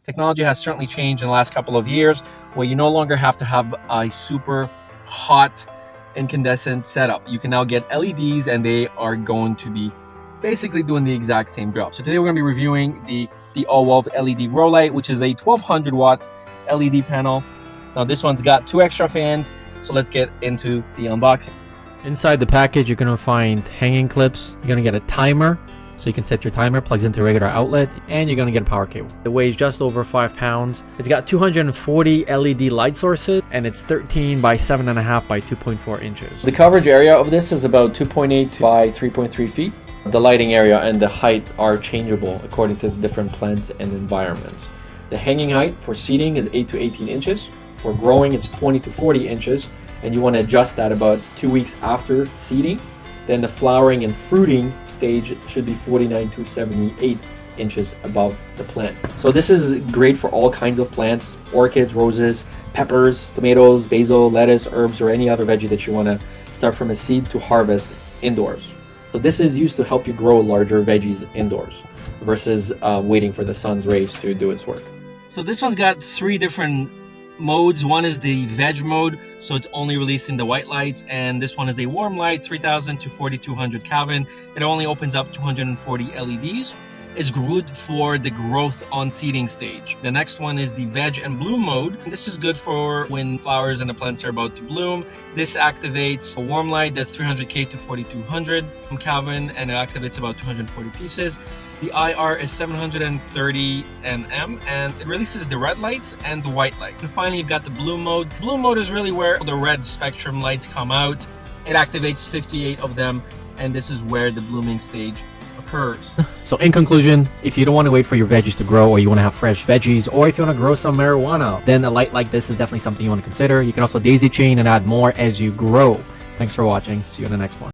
Technology has certainly changed in the last couple of years, where you no longer have to have a super hot incandescent setup. You can now get LEDs and they are going to be basically doing the exact same job. So today we're going to be reviewing the Oowolf LED grow light, which is a 1200 watt LED panel. Now this one's got 2 extra fans, so let's get into the unboxing. Inside the package, you're going to find hanging clips. You're going to get a timer, so you can set your timer, plugs into a regular outlet, and you're going to get a power cable. It weighs just over 5 pounds. It's got 240 LED light sources, and it's 13 by 7.5 by 2.4 inches. The coverage area of this is about 2.8 by 3.3 feet. The lighting area and the height are changeable according to the different plants and environments. The hanging height for seeding is 8 to 18 inches. For growing, it's 20 to 40 inches, and you want to adjust that about 2 weeks after seeding. Then the flowering and fruiting stage should be 49 to 78 inches above the plant. So this is great for all kinds of plants: orchids, roses, peppers, tomatoes, basil, lettuce, herbs, or any other veggie that you want to start from a seed to harvest indoors. So this is used to help you grow larger veggies indoors versus waiting for the sun's rays to do its work. So this one's got 3 different modes. One is the veg mode, so it's only releasing the white lights, and this one is a warm light, 3000 to 4200 Kelvin. It only opens up 240 LEDs. It's good for the growth on seeding stage. The next one is the veg and bloom mode. This is good for when flowers and the plants are about to bloom. This activates a warm light that's 300K to 4200 Kelvin, and it activates about 240 pieces. The IR is 730 nm, and it releases the red lights and the white light. And finally, you've got the bloom mode. Bloom mode is really where the red spectrum lights come out. It activates 58 of them, and this is where the blooming stage occurs. So in conclusion, if you don't want to wait for your veggies to grow, or you want to have fresh veggies, or if you want to grow some marijuana, then a light like this is definitely something you want to consider. You can also daisy chain and add more as you grow. Thanks for watching. See you in the next one.